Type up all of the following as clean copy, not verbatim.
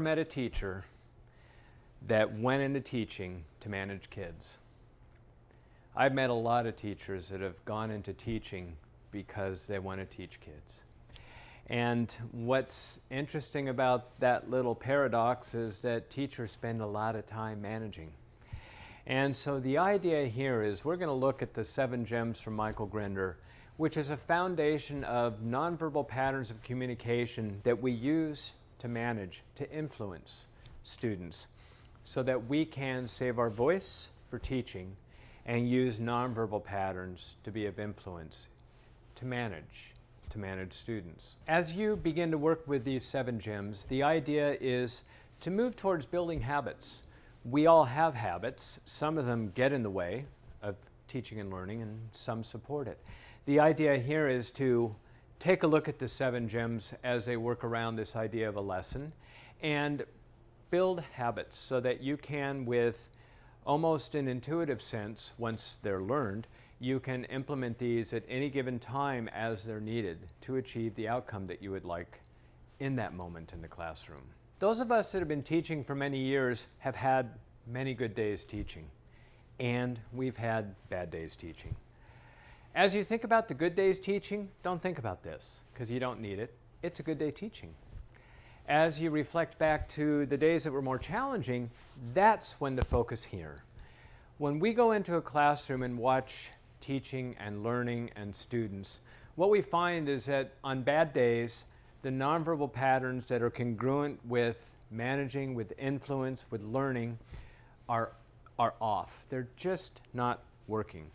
Met a teacher that went into teaching to manage kids. I've met a lot of teachers that have gone into teaching because they want to teach kids. And what's interesting about that little paradox is that teachers spend a lot of time managing. And so the idea here is we're going to look at the 7 gems from Michael Grinder, which is a foundation of nonverbal patterns of communication that we use to manage, to influence students so that we can save our voice for teaching and use nonverbal patterns to be of influence, to manage students. As you begin to work with these 7 gems, the idea is to move towards building habits. We all have habits. Some of them get in the way of teaching and learning, and some support it. The idea here is to take a look at the 7 gems as they work around this idea of a lesson and build habits so that you can, with almost an intuitive sense, once they're learned, you can implement these at any given time as they're needed to achieve the outcome that you would like in that moment in the classroom. Those of us that have been teaching for many years have had many good days teaching, and we've had bad days teaching. As you think about the good days teaching, don't think about this, because you don't need it. It's a good day teaching. As you reflect back to the days that were more challenging, that's when the focus here. When we go into a classroom and watch teaching and learning and students, what we find is that on bad days, the nonverbal patterns that are congruent with managing, with influence, with learning are off. They're just not working.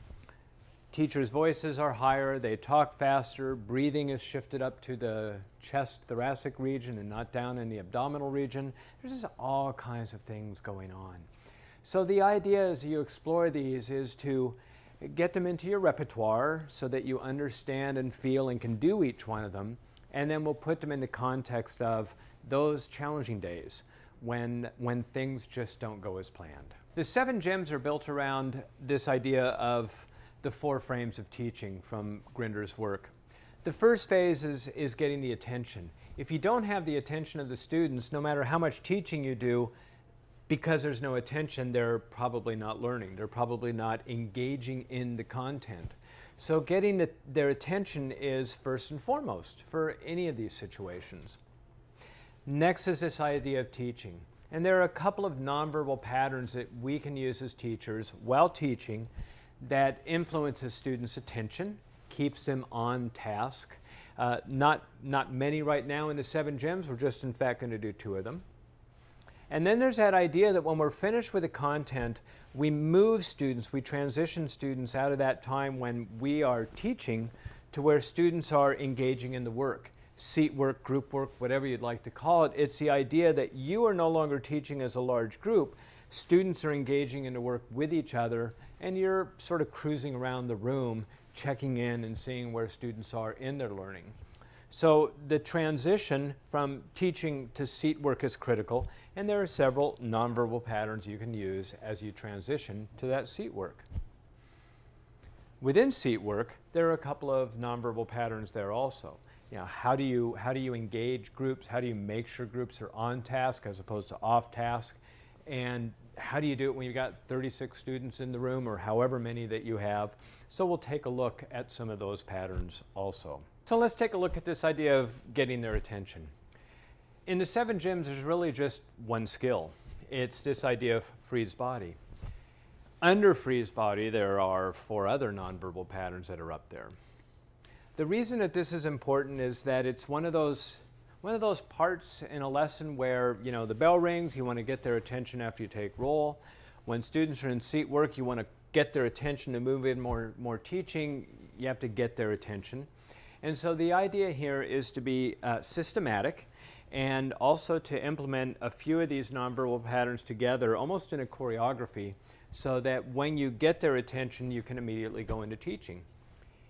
Teachers' voices are higher, they talk faster, breathing is shifted up to the chest thoracic region and not down in the abdominal region. There's just all kinds of things going on. So the idea as you explore these is to get them into your repertoire so that you understand and feel and can do each one of them, and then we'll put them in the context of those challenging days when things just don't go as planned. The 7 gems are built around this idea of the 4 frames of teaching from Grinder's work. The first phase is getting the attention. If you don't have the attention of the students, no matter how much teaching you do, because there's no attention, they're probably not learning. They're probably not engaging in the content. So getting their attention is first and foremost for any of these situations. Next is this idea of teaching. And there are a couple of nonverbal patterns that we can use as teachers while teaching that influences students' attention, keeps them on task. Not many right now in the 7 gems. We're just in fact going to do 2 of them. And then there's that idea that when we're finished with the content, we move students, we transition students out of that time when we are teaching to where students are engaging in the work. Seat work, group work, whatever you'd like to call it. It's the idea that you are no longer teaching as a large group. Students are engaging in the work with each other, and you're sort of cruising around the room, checking in and seeing where students are in their learning. So the transition from teaching to seat work is critical, and there are several nonverbal patterns you can use as you transition to that seat work. Within seat work, there are a couple of nonverbal patterns there also. How do you engage groups? How do you make sure groups are on task as opposed to off task? And how do you do it when you've got 36 students in the room or however many that you have? So we'll take a look at some of those patterns also. So let's take a look at this idea of getting their attention. In the 7 gems, there's really just one skill. It's this idea of freeze body. Under freeze body, there are 4 other nonverbal patterns that are up there. The reason that this is important is that it's one of those parts in a lesson where, the bell rings, you want to get their attention after you take roll. When students are in seat work, you want to get their attention to move in more teaching. You have to get their attention. And so the idea here is to be systematic and also to implement a few of these nonverbal patterns together, almost in a choreography, so that when you get their attention, you can immediately go into teaching.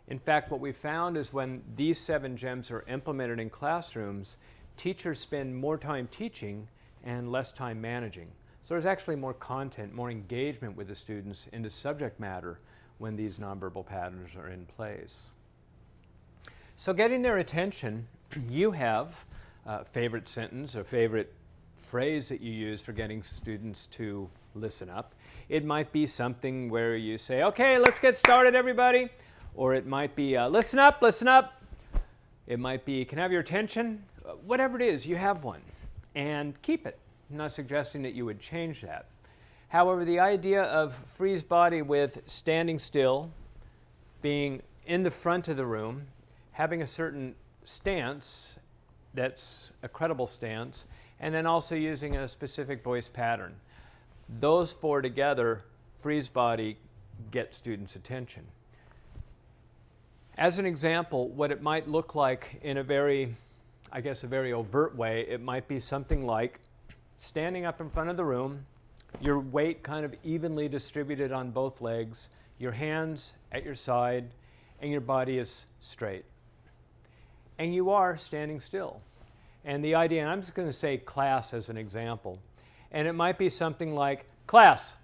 In fact, what we found is when these 7 gems are implemented in classrooms, teachers spend more time teaching and less time managing. So there's actually more content, more engagement with the students in the subject matter when these nonverbal patterns are in place. So getting their attention, you have a favorite sentence, a favorite phrase that you use for getting students to listen up. It might be something where you say, okay, let's get started, everybody. Or it might be, listen up, listen up. It might be, can I have your attention? Whatever it is, you have one. And keep it. I'm not suggesting that you would change that. However, the idea of freeze body with standing still, being in the front of the room, having a certain stance that's a credible stance, and then also using a specific voice pattern. Those four together, freeze body, get students' attention. As an example, what it might look like in a very overt way, it might be something like standing up in front of the room, your weight kind of evenly distributed on both legs, your hands at your side, and your body is straight. And you are standing still. And the idea, and I'm just going to say class as an example, and it might be something like, class.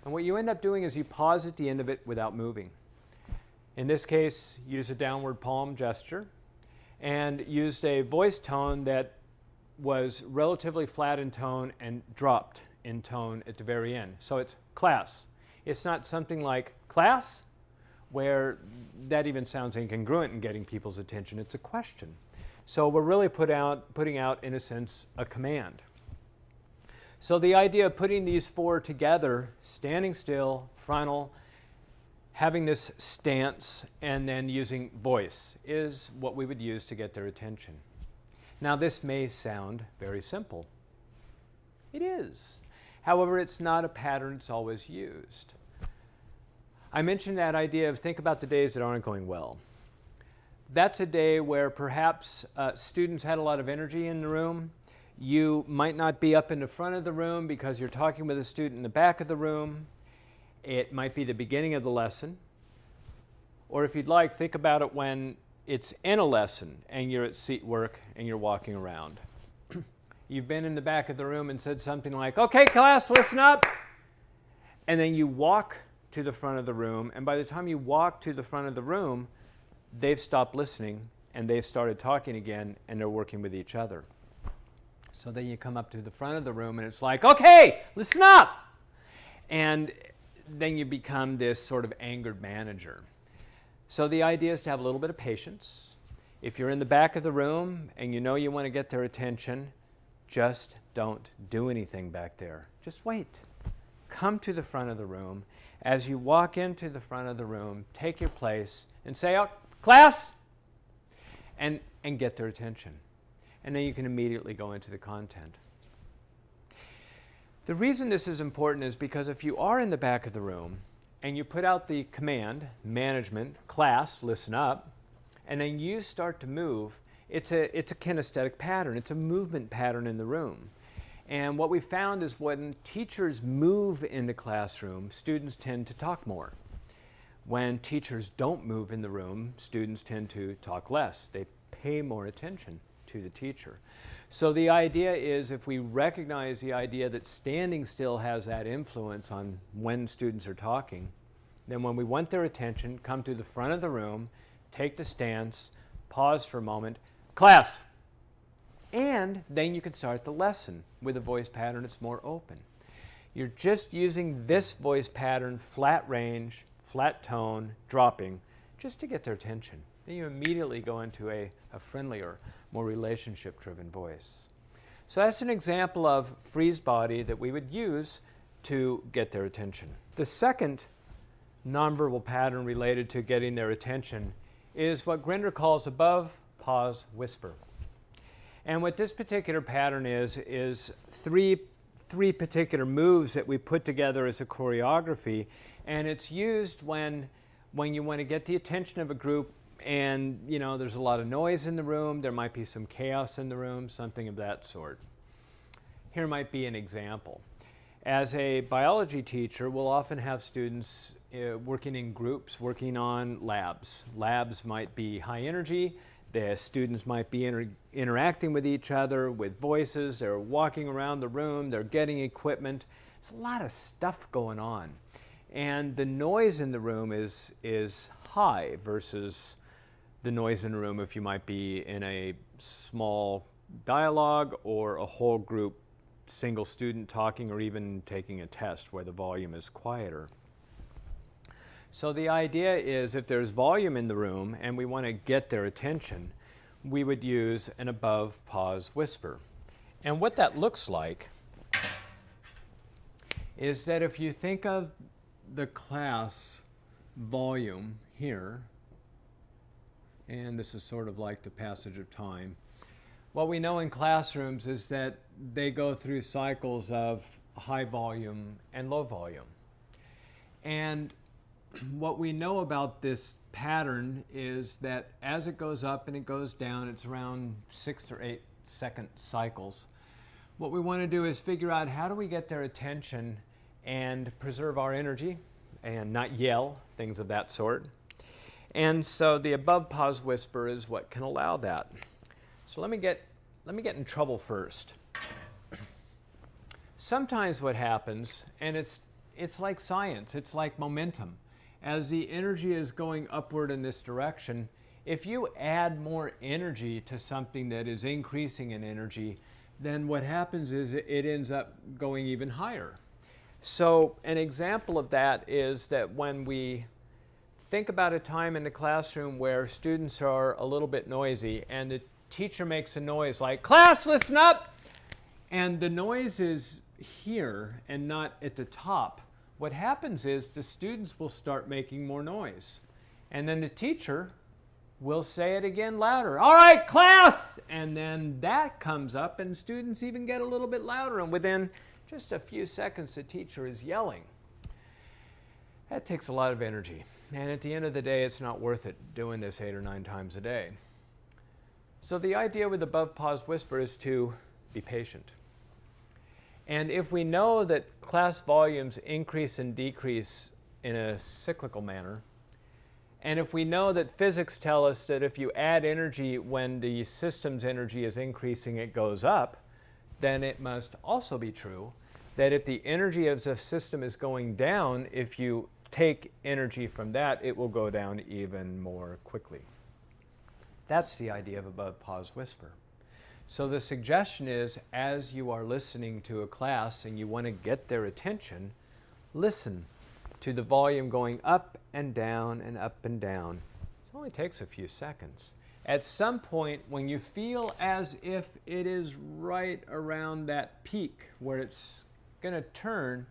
And what you end up doing is you pause at the end of it without moving. In this case, use a downward palm gesture, and used a voice tone that was relatively flat in tone and dropped in tone at the very end. So it's class. It's not something like class, where that even sounds incongruent in getting people's attention. It's a question. So we're really putting out, in a sense, a command. So the idea of putting these four together, standing still, frontal, having this stance, and then using voice, is what we would use to get their attention. Now, this may sound very simple. It is. However, it's not a pattern that's always used. I mentioned that idea of think about the days that aren't going well. That's a day where perhaps students had a lot of energy in the room. You might not be up in the front of the room because you're talking with a student in the back of the room. It might be the beginning of the lesson. Or if you'd like, think about it when it's in a lesson and you're at seat work and you're walking around. You've been in the back of the room and said something like, okay, class, listen up. And then you walk to the front of the room, and by the time you walk to the front of the room, they've stopped listening and they've started talking again and they're working with each other. So then you come up to the front of the room and it's like, okay, listen up. And then you become this sort of angered manager. So the idea is to have a little bit of patience. If you're in the back of the room and you know you want to get their attention, just don't do anything back there. Just wait. Come to the front of the room. As you walk into the front of the room, take your place and say, oh, class, and get their attention. And then you can immediately go into the content. The reason this is important is because if you are in the back of the room and you put out the command, management, class, listen up, and then you start to move, it's a kinesthetic pattern. It's a movement pattern in the room. And what we found is when teachers move in the classroom, students tend to talk more. When teachers don't move in the room, students tend to talk less. They pay more attention to the teacher. So the idea is if we recognize the idea that standing still has that influence on when students are talking, then when we want their attention, come to the front of the room, take the stance, pause for a moment, class. And then you can start the lesson with a voice pattern that's more open. You're just using this voice pattern, flat range, flat tone, dropping, just to get their attention. Then you immediately go into a friendlier, more relationship-driven voice. So that's an example of freeze body that we would use to get their attention. The second nonverbal pattern related to getting their attention is what Grinder calls above, pause, whisper. And what this particular pattern is three particular moves that we put together as a choreography, and it's used when you want to get the attention of a group and there's a lot of noise in the room, there might be some chaos in the room, something of that sort. Here might be an example. As a biology teacher, we'll often have students working in groups, working on labs. Labs might be high energy. The students might be interacting with each other with voices. They're walking around the room. They're getting equipment. There's a lot of stuff going on. And the noise in the room is high versus the noise in the room if you might be in a small dialogue or a whole group single student talking or even taking a test where the volume is quieter. So the idea is if there's volume in the room and we want to get their attention, we would use an above pause whisper. And what that looks like is that if you think of the class volume here, and this is sort of like the passage of time, what we know in classrooms is that they go through cycles of high volume and low volume. And what we know about this pattern is that as it goes up and it goes down, it's around 6 to 8 second cycles. What we want to do is figure out how do we get their attention and preserve our energy and not yell, things of that sort. And so the above pause whisper is what can allow that. So let me get in trouble first. Sometimes what happens, and it's like science, it's like momentum. As the energy is going upward in this direction, if you add more energy to something that is increasing in energy, then what happens is it ends up going even higher. So an example of that is that when we think about a time in the classroom where students are a little bit noisy and the teacher makes a noise like, "Class, listen up!" and the noise is here and not at the top, what happens is the students will start making more noise. And then the teacher will say it again louder. "All right, class!" And then that comes up and students even get a little bit louder, and within just a few seconds the teacher is yelling. That takes a lot of energy. And at the end of the day, it's not worth it doing this 8 or 9 times a day. So the idea with above pause whisper is to be patient. And if we know that class volumes increase and decrease in a cyclical manner, and if we know that physics tell us that if you add energy when the system's energy is increasing, it goes up, then it must also be true that if the energy of the system is going down, if you take energy from that, it will go down even more quickly. That's the idea of above pause whisper. So the suggestion is, as you are listening to a class and you want to get their attention, listen to the volume going up and down and up and down. It only takes a few seconds. At some point, when you feel as if it is right around that peak where it's going to turn,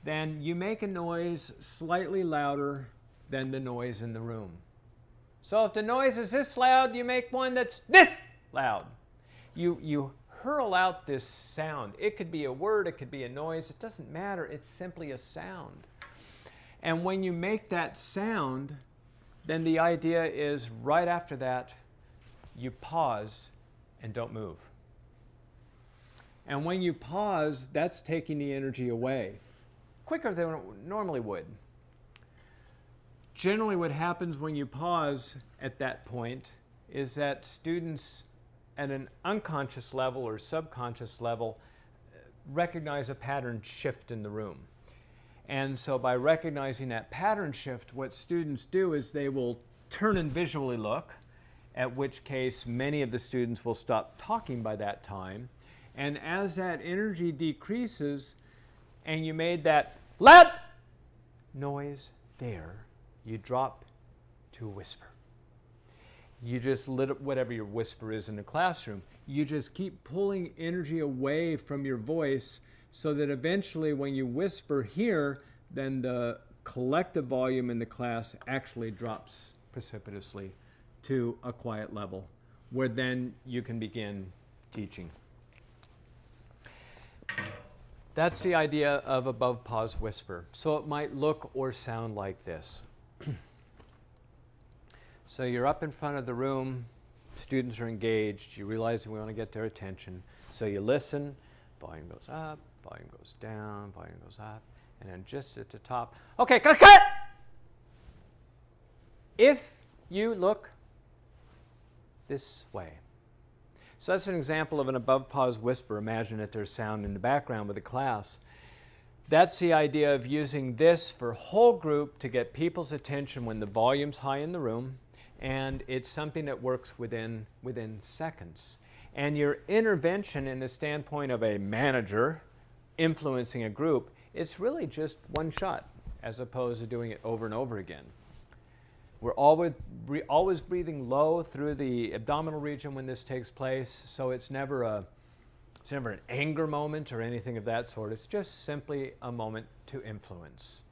then you make a noise slightly louder than the noise in the room. So if the noise is this loud, you make one that's this loud. You hurl out this sound. It could be a word, it could be a noise, it doesn't matter, it's simply a sound. And when you make that sound, then the idea is right after that, you pause and don't move. And when you pause, that's taking the energy away, quicker than it normally would. Generally what happens when you pause at that point is that students at an unconscious level or subconscious level recognize a pattern shift in the room. And so by recognizing that pattern shift, what students do is they will turn and visually look, at which case many of the students will stop talking by that time. And as that energy decreases and you made that loud noise there, you drop to a whisper. You just lit up whatever your whisper is in the classroom. You just keep pulling energy away from your voice so that eventually when you whisper here, then the collective volume in the class actually drops precipitously to a quiet level, where then you can begin teaching. That's the idea of above pause whisper. So it might look or sound like this. So you're up in front of the room, students are engaged, you realize we want to get their attention. So you listen, volume goes up, volume goes down, volume goes up, and then just at the top, okay, cut! If you look this way. So that's an example of an above pause whisper. Imagine that there's sound in the background with the class. That's the idea of using this for whole group to get people's attention when the volume's high in the room, and it's something that works within seconds. And your intervention in the standpoint of a manager influencing a group, it's really just one shot as opposed to doing it over and over again. We're always breathing low through the abdominal region when this takes place, so it's never an anger moment or anything of that sort. It's just simply a moment to influence.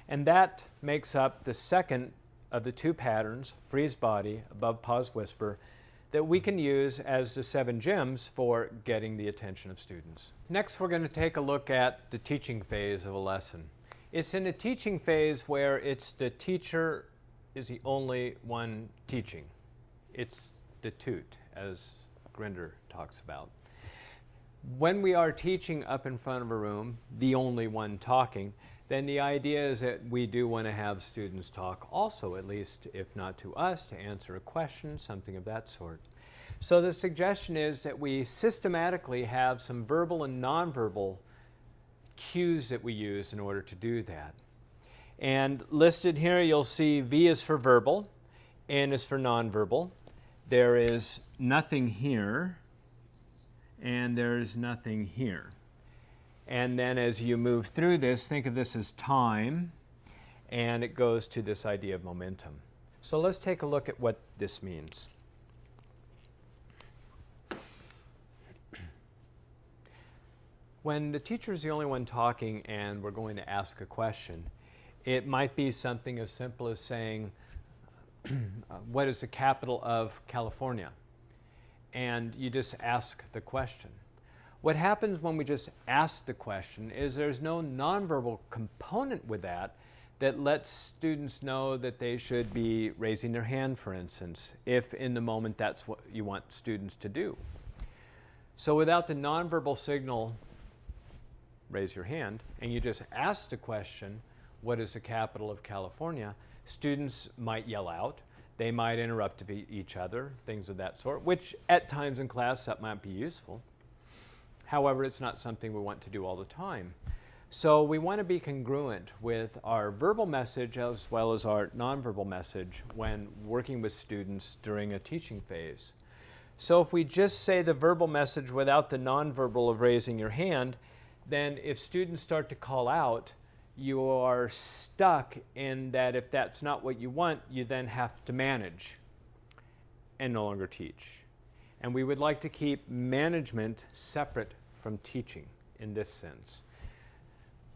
And that makes up the second of the two patterns, freeze body, above pause whisper, that we can use as the 7 gems for getting the attention of students. Next, we're going to take a look at the teaching phase of a lesson. It's in the teaching phase where it's the teacher is the only one teaching. It's the toot, as Grinder talks about. When we are teaching up in front of a room, the only one talking, then the idea is that we do want to have students talk also, at least if not to us, to answer a question, something of that sort. So the suggestion is that we systematically have some verbal and nonverbal cues that we use in order to do that. And listed here, you'll see V is for verbal, N is for nonverbal. There is nothing here, and there's nothing here. And then as you move through this, think of this as time, and it goes to this idea of momentum. So let's take a look at what this means. When the teacher is the only one talking and we're going to ask a question, it might be something as simple as saying, what is the capital of California? And you just ask the question. What happens when we just ask the question is there's no nonverbal component with that that lets students know that they should be raising their hand, for instance, if in the moment that's what you want students to do. So without the nonverbal signal, raise your hand, and you just ask the question, what is the capital of California? Students might yell out. They might interrupt each other, things of that sort, which at times in class that might be useful. However, it's not something we want to do all the time. So we want to be congruent with our verbal message as well as our nonverbal message when working with students during a teaching phase. So if we just say the verbal message without the nonverbal of raising your hand, then if students start to call out, you are stuck in that if that's not what you want, you then have to manage and no longer teach. And we would like to keep management separate from teaching in this sense.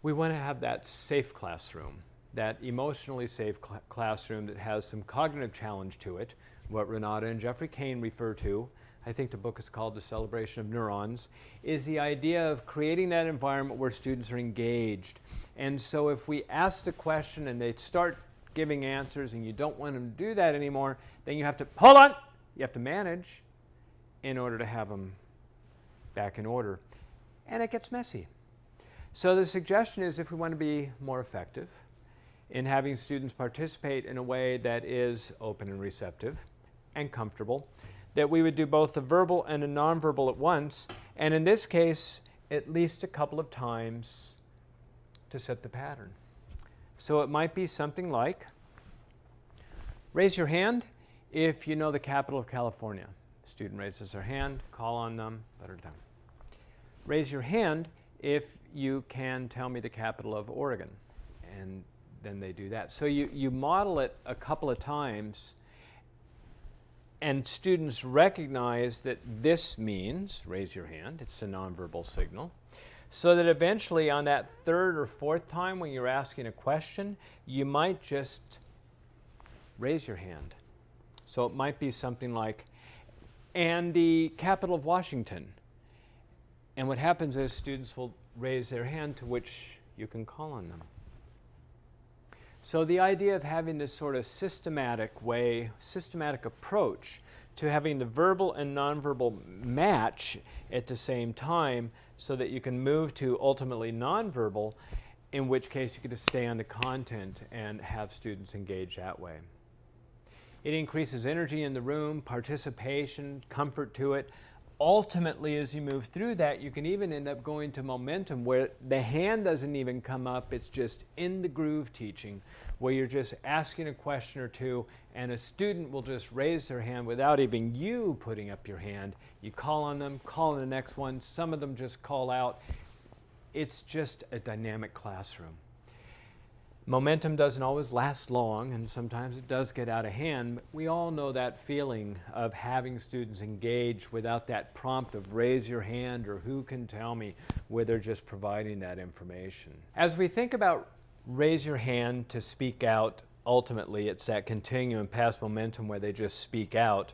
We want to have that safe classroom, that emotionally safe classroom that has some cognitive challenge to it, what Renata and Jeffrey Kane refer to. I think the book is called The Celebration of Neurons, is the idea of creating that environment where students are engaged. And so if we ask the question and they start giving answers and you don't want them to do that anymore, then you have to, hold on, you have to manage in order to have them back in order. And it gets messy. So the suggestion is if we want to be more effective in having students participate in a way that is open and receptive and comfortable, that we would do both the verbal and the nonverbal at once, and in this case, at least a couple of times to set the pattern. So it might be something like, raise your hand if you know the capital of California. Student raises their hand, call on them, better done. Raise your hand if you can tell me the capital of Oregon, and then they do that. So you model it a couple of times, and students recognize that this means, raise your hand, it's a nonverbal signal, so that eventually on that third or fourth time when you're asking a question, you might just raise your hand. So it might be something like, and the capital of Washington. And what happens is students will raise their hand to which you can call on them. So the idea of having this sort of systematic approach to having the verbal and nonverbal match at the same time so that you can move to ultimately nonverbal, in which case you can just stay on the content and have students engage that way. It increases energy in the room, participation, comfort to it. Ultimately, as you move through that, you can even end up going to momentum where the hand doesn't even come up. It's just in the groove teaching, where you're just asking a question or two and a student will just raise their hand without even you putting up your hand. You call on them, call on the next one. Some of them just call out. It's just a dynamic classroom. Momentum doesn't always last long, and sometimes it does get out of hand. But we all know that feeling of having students engage without that prompt of raise your hand or who can tell me, where they're just providing that information. As we think about raise your hand to speak out, ultimately it's that continuum past momentum where they just speak out.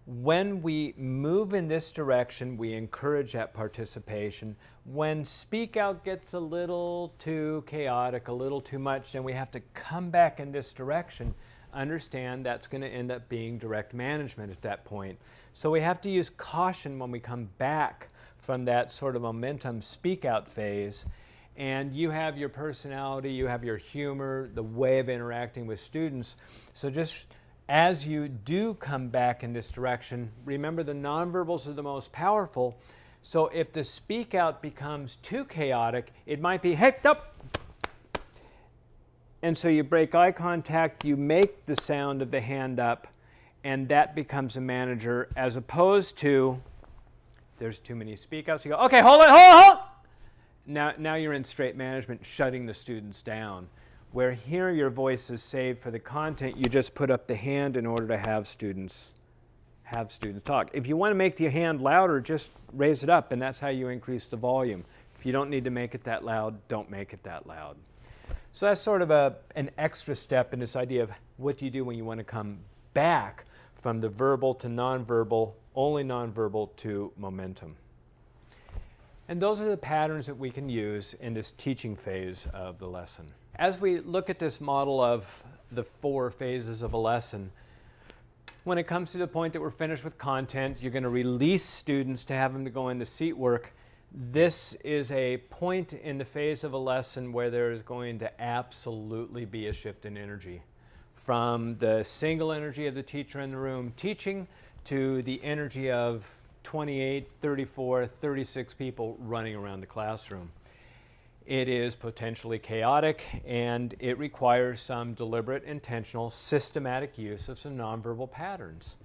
When we move in this direction, we encourage that participation. When speak out gets a little too chaotic, a little too much, then we have to come back in this direction. Understand that's going to end up being direct management at that point. So we have to use caution when we come back from that sort of momentum speak out phase. And you have your personality, you have your humor, the way of interacting with students. So just as you do come back in this direction, remember the nonverbals are the most powerful. So if the speak out becomes too chaotic, it might be, hey, up. And so you break eye contact, you make the sound of the hand up, and that becomes a manager, as opposed to, there's too many speak outs. You go, okay, hold it. Now you're in straight management, shutting the students down. Where here your voice is saved for the content, you just put up the hand in order to have students talk. If you want to make the hand louder, just raise it up, and that's how you increase the volume. If you don't need to make it that loud, don't make it that loud. So that's sort of an extra step in this idea of what do you do when you want to come back from the verbal to nonverbal, only nonverbal to momentum. And those are the patterns that we can use in this teaching phase of the lesson. As we look at this model of the 4 phases of a lesson, when it comes to the point that we're finished with content, you're going to release students to have them to go into seat work. This is a point in the phase of a lesson where there is going to absolutely be a shift in energy. From the single energy of the teacher in the room teaching to the energy of 28, 34, 36 people running around the classroom. It is potentially chaotic, and it requires some deliberate, intentional, systematic use of some nonverbal patterns.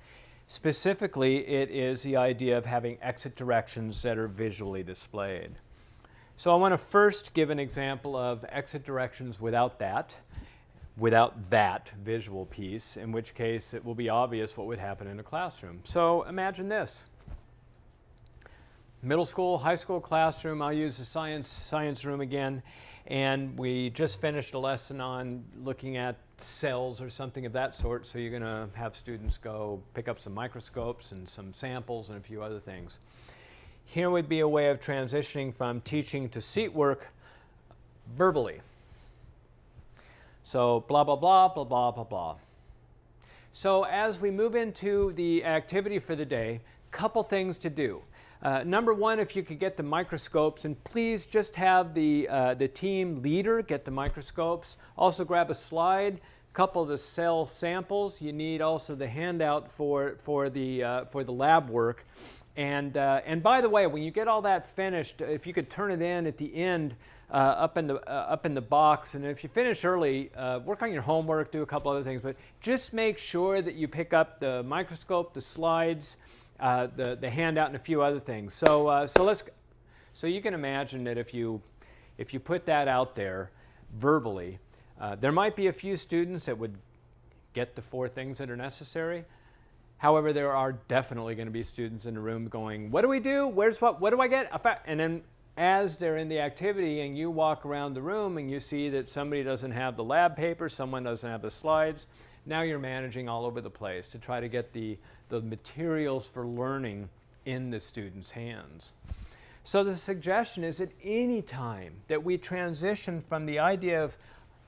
Specifically, it is the idea of having exit directions that are visually displayed. So I want to first give an example of exit directions without that visual piece, in which case it will be obvious what would happen in a classroom. So imagine this. Middle school, high school classroom, I'll use the science room again, and we just finished a lesson on looking at cells or something of that sort, so you're going to have students go pick up some microscopes and some samples and a few other things. Here would be a way of transitioning from teaching to seat work verbally. So blah, blah, blah, blah, blah, blah, blah. So as we move into the activity for the day, couple things to do. Number one, if you could get the microscopes, and please just have the team leader get the microscopes. Also grab a slide, couple of the cell samples. You need also the handout for the lab work. And by the way, when you get all that finished, if you could turn it in at the end up in the box, and if you finish early, work on your homework, do a couple other things, but just make sure that you pick up the microscope, the slides, the handout, and a few other things. So you can imagine that if you put that out there verbally, there might be a few students that would get the 4 things that are necessary. However, there are definitely going to be students in the room going, what do we do? Where's what do I get? And then as they're in the activity and you walk around the room and you see that somebody doesn't have the lab paper, someone doesn't have the slides, now you're managing all over the place to try to get the materials for learning in the student's hands. So the suggestion is that any time that we transition from the idea of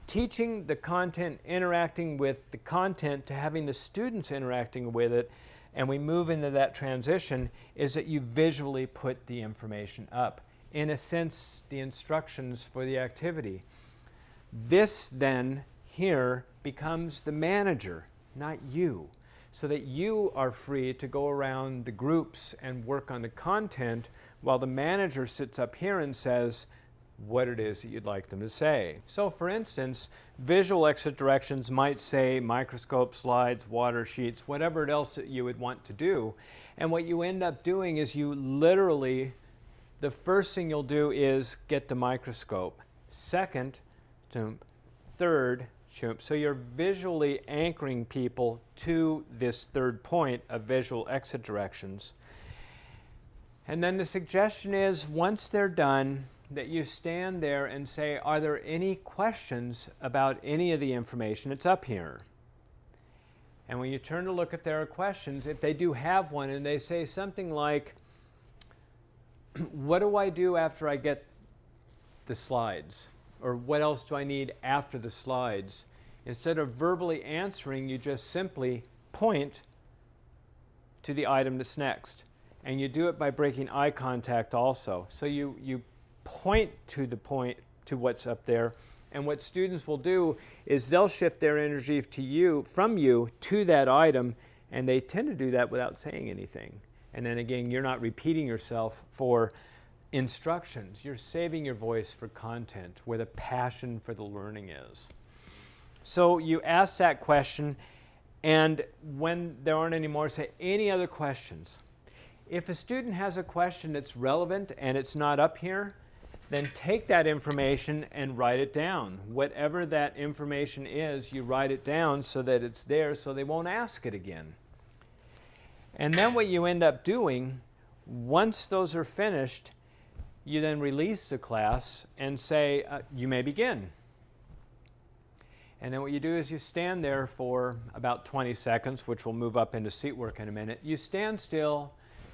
teaching the content, interacting with the content, to having the students interacting with it, and we move into that transition, is that you visually put the information up. In a sense, the instructions for the activity. This then, here, becomes the manager, not you, so that you are free to go around the groups and work on the content while the manager sits up here and says, what it is that you'd like them to say. So for instance, visual exit directions might say microscope slides, water sheets, whatever else that you would want to do. And what you end up doing is you literally, the first thing you'll do is get the microscope. Second, third, so you're visually anchoring people to this third point of visual exit directions. And then the suggestion is, once they're done, that you stand there and say, are there any questions about any of the information that's up here? And when you turn to look if there are questions, if they do have one and they say something like, what do I do after I get the slides? Or what else do I need after the slides? Instead of verbally answering, you just simply point to the item that's next. And you do it by breaking eye contact also. So you point to what's up there. And what students will do is they'll shift their energy to you, from you to that item, and they tend to do that without saying anything. And then again, you're not repeating yourself for instructions. You're saving your voice for content, where the passion for the learning is. So you ask that question, and when there aren't any more, say, any other questions? If a student has a question that's relevant and it's not up here, then take that information and write it down. Whatever that information is, you write it down so that it's there so they won't ask it again. And then what you end up doing, once those are finished, you then release the class and say, you may begin. And then what you do is you stand there for about 20 seconds, which will move up into seat work in a minute. You stand still,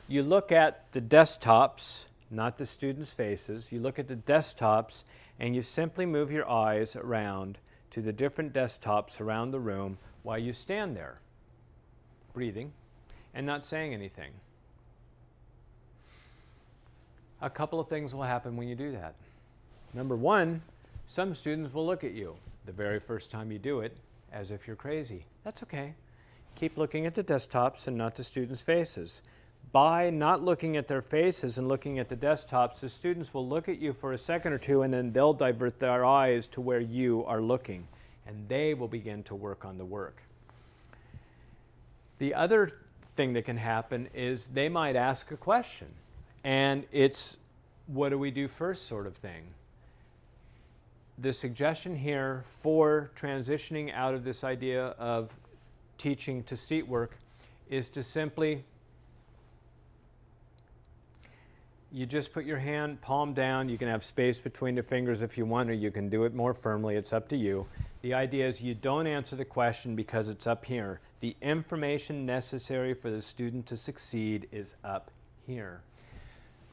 you look at the desktops, not the students' faces. You look at the desktops and you simply move your eyes around to the different desktops around the room while you stand there, breathing and not saying anything. A couple of things will happen when you do that. Number one, some students will look at you the very first time you do it as if you're crazy. That's okay. Keep looking at the desktops and not the students' faces. By not looking at their faces and looking at the desktops, the students will look at you for a second or two, and then they'll divert their eyes to where you are looking, and they will begin to work on the work. The other thing that can happen is they might ask a question, and it's, what do we do first sort of thing. The suggestion here for transitioning out of this idea of teaching to seat work is to simply, you just put your hand palm down. You can have space between the fingers if you want, or you can do it more firmly. It's up to you. The idea is you don't answer the question because it's up here. The information necessary for the student to succeed is up here.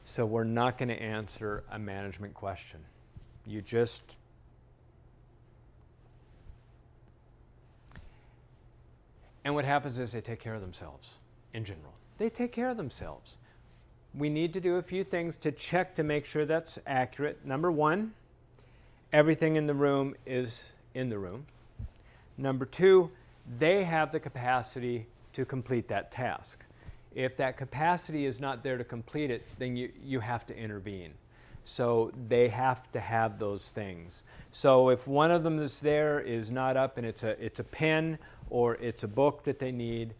So we're not going to answer a management question. You just and what happens is they take care of themselves in general. They take care of themselves. We need to do a few things to check to make sure that's accurate. Number one, everything in the room is in the room. Number two, they have the capacity to complete that task. If that capacity is not there to complete it, then you have to intervene. So they have to have those things. So if one of them that's there is not up and it's a pen or it's a book that they need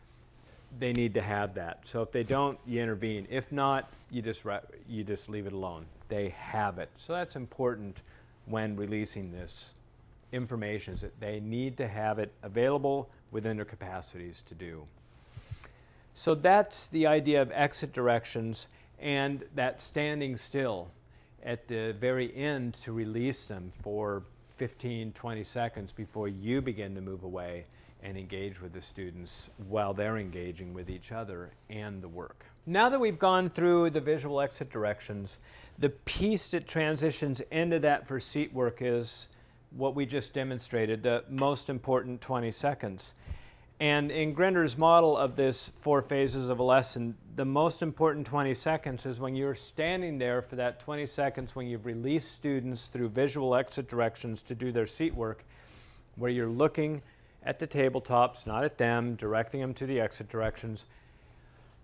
to have that. So if they don't, you intervene. If not, you just leave it alone. They have it. So that's important when releasing this information, is that they need to have it available within their capacities to do. So that's the idea of exit directions and that standing still at the very end to release them for 15, 20 seconds before you begin to move away and engage with the students while they're engaging with each other and the work. Now that we've gone through the visual exit directions, the piece that transitions into that for seat work is what we just demonstrated, the most important 20 seconds. And in Grinder's model of this 4 phases of a lesson, the most important 20 seconds is when you're standing there for that 20 seconds when you've released students through visual exit directions to do their seat work, where you're looking at the tabletops, not at them, directing them to the exit directions.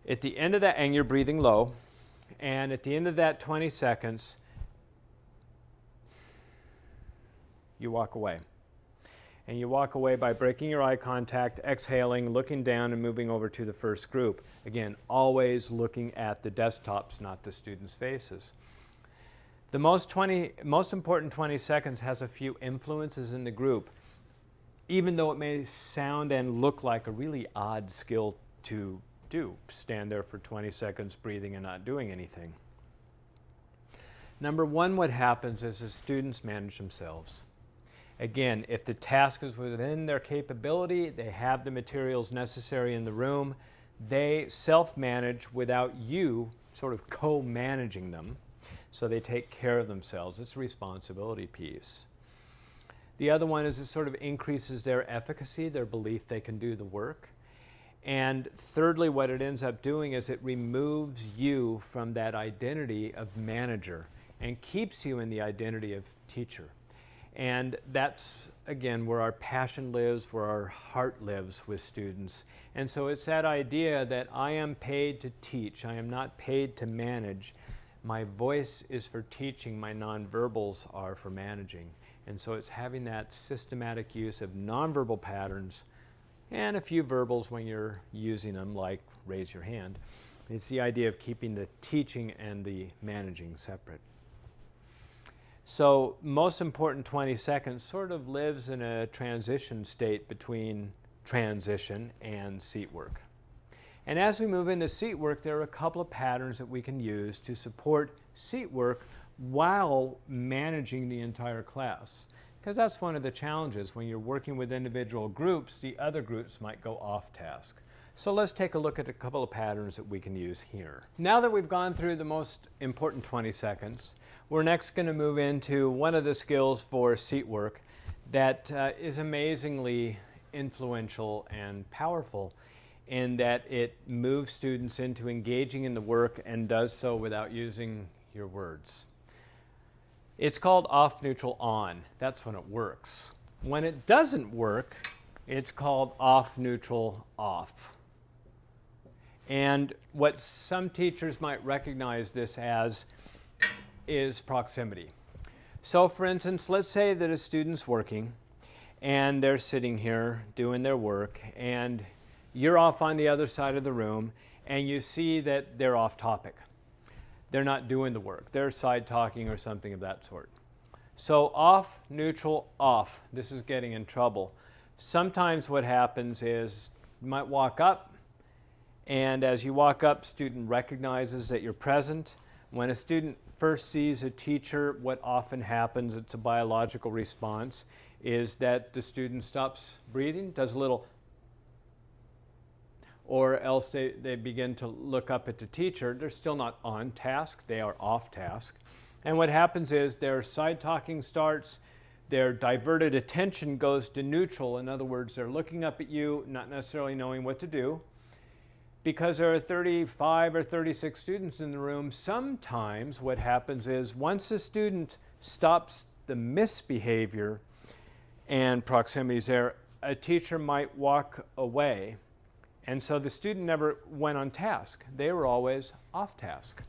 At the end of that, and you're breathing low, and at the end of that 20 seconds, you walk away. And you walk away by breaking your eye contact, exhaling, looking down, and moving over to the first group. Again, always looking at the desktops, not the students' faces. The most important 20 seconds has a few influences in the group, even though it may sound and look like a really odd skill to do. Stand there for 20 seconds breathing and not doing anything. Number one, what happens is the students manage themselves. Again, if the task is within their capability, they have the materials necessary in the room, they self-manage without you sort of co-managing them. So they take care of themselves. It's a responsibility piece. The other one is it sort of increases their efficacy, their belief they can do the work. And thirdly, what it ends up doing is it removes you from that identity of manager and keeps you in the identity of teacher. And that's, again, where our passion lives, where our heart lives with students. And so it's that idea that I am paid to teach. I am not paid to manage. My voice is for teaching. My nonverbals are for managing. And so it's having that systematic use of nonverbal patterns and a few verbals when you're using them, like raise your hand. It's the idea of keeping the teaching and the managing separate. So most important 20 seconds sort of lives in a transition state between transition and seat work. And as we move into seat work, there are a couple of patterns that we can use to support seat work while managing the entire class. Because that's one of the challenges. When you're working with individual groups, the other groups might go off task. So let's take a look at a couple of patterns that we can use here. Now that we've gone through the most important 20 seconds, we're next going to move into one of the skills for seat work that is amazingly influential and powerful in that it moves students into engaging in the work and does so without using your words. It's called off, neutral, on. That's when it works. When it doesn't work, it's called off, neutral, off. And what some teachers might recognize this as is proximity. So for instance, let's say that a student's working and they're sitting here doing their work and you're off on the other side of the room and you see that they're off topic. They're not doing the work. They're side talking or something of that sort. So off, neutral, off. This is getting in trouble. Sometimes what happens is you might walk up, and as you walk up, student recognizes that you're present. When a student first sees a teacher, what often happens, it's a biological response, is that the student stops breathing, does a little, or else they begin to look up at the teacher. They're still not on task, they are off task. And what happens is their side talking starts, their diverted attention goes to neutral. In other words, they're looking up at you, not necessarily knowing what to do. Because there are 35 or 36 students in the room, sometimes what happens is once a student stops the misbehavior and proximity is there, a teacher might walk away. And so the student never went on task. They were always off task.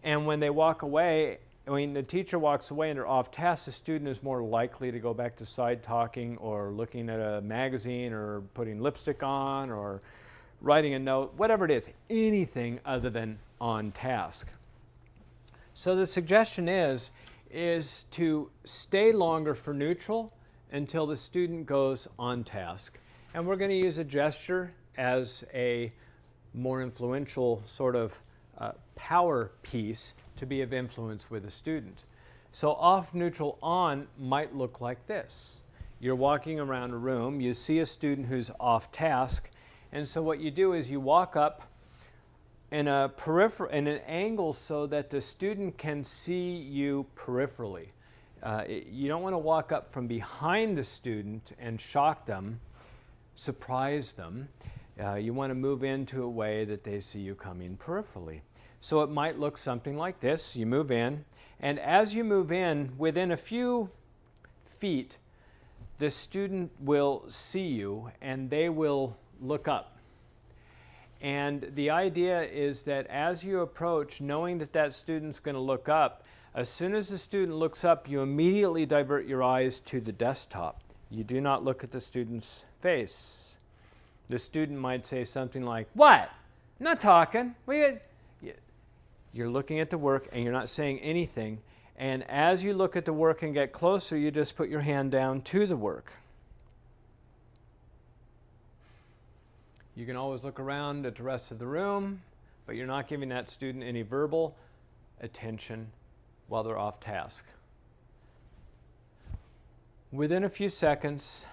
And when they walk away, when the teacher walks away and they're off task, the student is more likely to go back to side talking or looking at a magazine or putting lipstick on or writing a note, whatever it is, anything other than on task. So the suggestion is to stay longer for neutral until the student goes on task. And we're going to use a gesture as a more influential sort of power piece to be of influence with a student. So off, neutral, on might look like this. You're walking around a room, you see a student who's off task, and so what you do is you walk up in an angle so that the student can see you peripherally. You don't want to walk up from behind the student and shock them, surprise them. You want to move into a way that they see you coming peripherally. So it might look something like this. You move in, and as you move in, within a few feet, the student will see you and they will look up. And the idea is that as you approach, knowing that that student's going to look up, as soon as the student looks up, you immediately divert your eyes to the desktop. You do not look at the student's face. The student might say something like, "What? I'm not talking." You're looking at the work and you're not saying anything. And as you look at the work and get closer, you just put your hand down to the work. You can always look around at the rest of the room, but you're not giving that student any verbal attention while they're off task. Within a few seconds,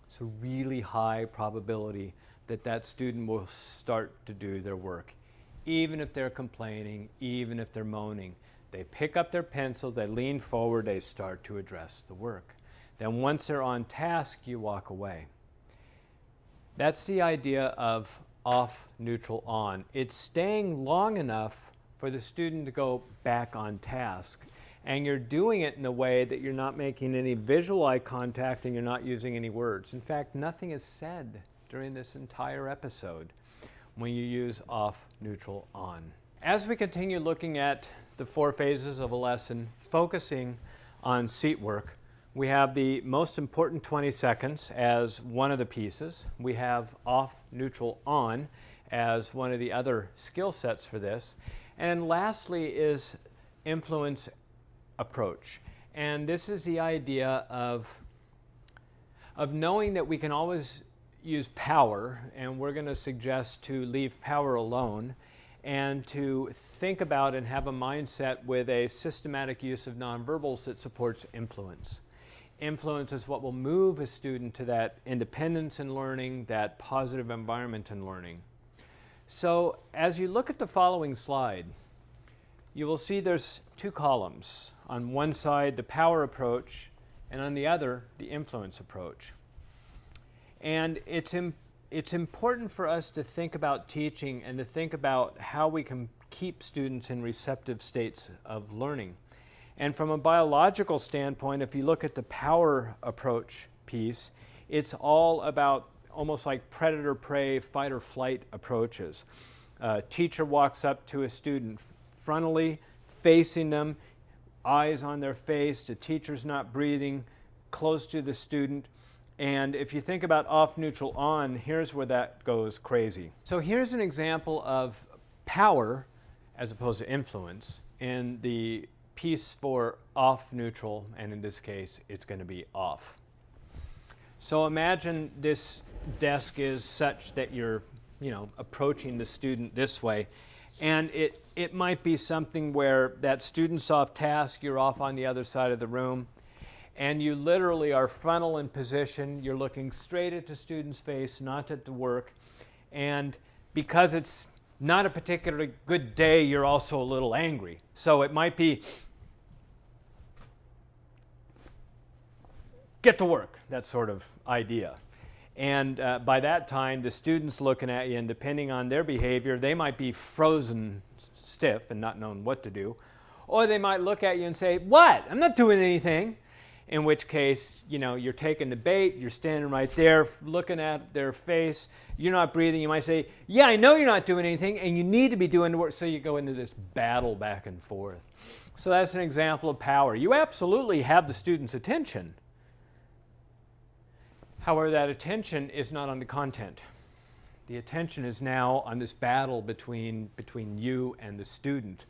it's a really high probability that that student will start to do their work, even if they're complaining, even if they're moaning. They pick up their pencil, they lean forward, they start to address the work. Then once they're on task, you walk away. That's the idea of off, neutral, on. It's staying long enough for the student to go back on task. And you're doing it in a way that you're not making any visual eye contact and you're not using any words. In fact, nothing is said during this entire episode when you use off, neutral, on. As we continue looking at the 4 phases of a lesson, focusing on seat work, we have the most important 20 seconds as one of the pieces. We have off, neutral, on as one of the other skill sets for this. And lastly is influence approach. And this is the idea of knowing that we can always use power, and we're going to suggest to leave power alone and to think about and have a mindset with a systematic use of nonverbals that supports influence. Influence is what will move a student to that independence in learning, that positive environment in learning. So as you look at the following slide, you will see there's 2 columns. On one side, the power approach, and on the other, the influence approach. And it's important for us to think about teaching and to think about how we can keep students in receptive states of learning. And from a biological standpoint, if you look at the power approach piece, it's all about almost like predator-prey, fight-or-flight approaches. A teacher walks up to a student frontally, facing them, eyes on their face, the teacher's not breathing, close to the student. And if you think about off, neutral, on, here's where that goes crazy. So here's an example of power as opposed to influence in the piece for off, neutral, and in this case, it's going to be off. So imagine this desk is such that you're, approaching the student this way, and it might be something where that student's off task, you're off on the other side of the room, and you literally are frontal in position, you're looking straight at the student's face, not at the work, and because it's not a particularly good day, you're also a little angry. So it might be, get to work, that sort of idea. And by that time, the student's looking at you, and depending on their behavior, they might be frozen stiff and not knowing what to do. Or they might look at you and say, "What? I'm not doing anything." In which case, you're taking the bait, you're standing right there, looking at their face, you're not breathing. You might say, "Yeah, I know you're not doing anything, and you need to be doing the work." So you go into this battle back and forth. So that's an example of power. You absolutely have the student's attention. However, that attention is not on the content. The attention is now on this battle between you and the student.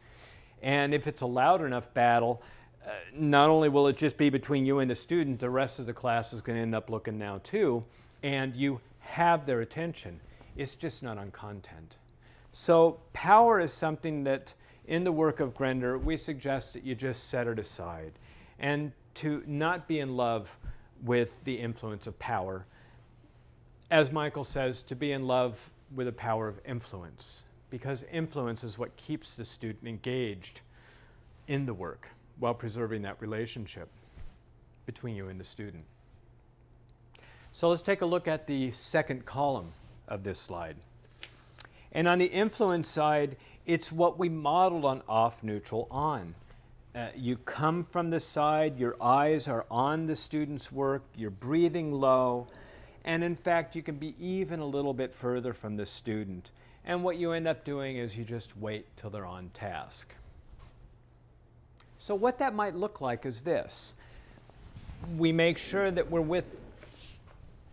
And if it's a loud enough battle, not only will it just be between you and the student, the rest of the class is going to end up looking now too, and you have their attention. It's just not on content. So power is something that in the work of Grender, we suggest that you just set it aside and to not be in love with the influence of power. As Michael says, to be in love with the power of influence, because influence is what keeps the student engaged in the work while preserving that relationship between you and the student. So let's take a look at the second column of this slide. And on the influence side, it's what we modeled on off, neutral, on. You come from the side, your eyes are on the student's work, you're breathing low, And in fact, you can be even a little bit further from the student. And what you end up doing is you just wait till they're on task. So what that might look like is this. We make sure that we're with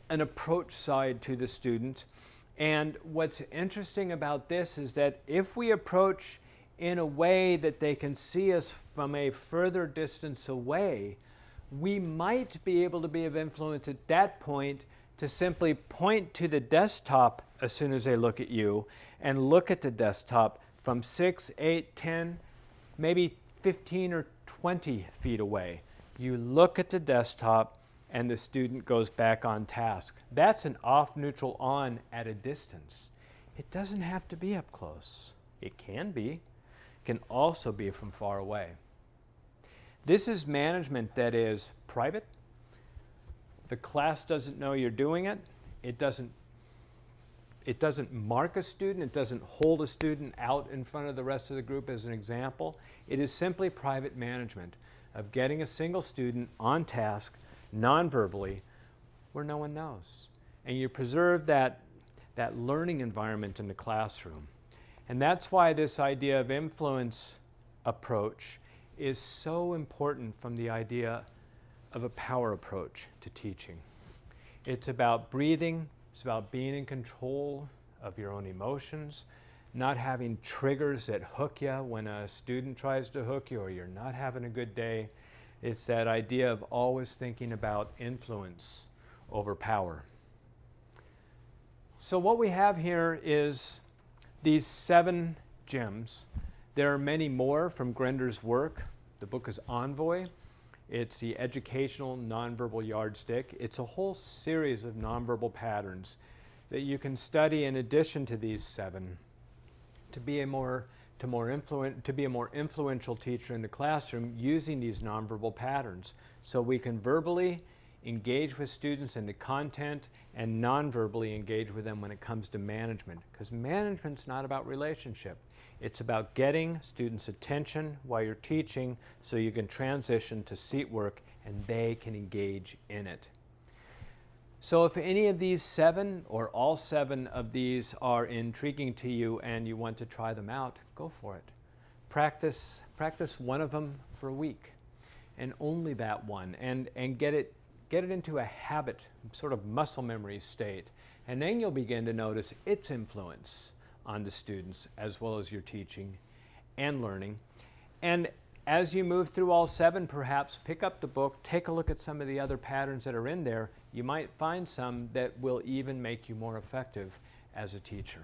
an approach side to the student. And what's interesting about this is that if we approach in a way that they can see us from a further distance away, we might be able to be of influence at that point to simply point to the desktop as soon as they look at you and look at the desktop from 6, 8, 10, maybe 15 or 20 feet away. You look at the desktop and the student goes back on task. That's an off, neutral, on at a distance. It doesn't have to be up close. It can be. It can also be from far away. This is management that is private. The class doesn't know you're doing it. It doesn't mark a student. It doesn't hold a student out in front of the rest of the group as an example. It is simply private management of getting a single student on task non-verbally where no one knows. And you preserve that learning environment in the classroom. And that's why this idea of influence approach is so important from the idea of a power approach to teaching. It's about breathing, it's about being in control of your own emotions, not having triggers that hook you when a student tries to hook you or you're not having a good day. It's that idea of always thinking about influence over power. So what we have here is these 7 gems. There are many more from Grender's work. The book is Envoy. It's the educational nonverbal yardstick. It's a whole series of nonverbal patterns that you can study in addition to these 7 to be a more influential teacher in the classroom using these nonverbal patterns. So we can verbally engage with students in the content and nonverbally engage with them when it comes to management. Because management's not about relationship. It's about getting students' attention while you're teaching so you can transition to seat work and they can engage in it. So if any of these 7 or all 7 of these are intriguing to you and you want to try them out, go for it. Practice one of them for a week and only that one and get it into a habit, sort of muscle memory state. And then you'll begin to notice its influence on the students as well as your teaching and learning. And as you move through all 7, perhaps pick up the book, take a look at some of the other patterns that are in there. You might find some that will even make you more effective as a teacher.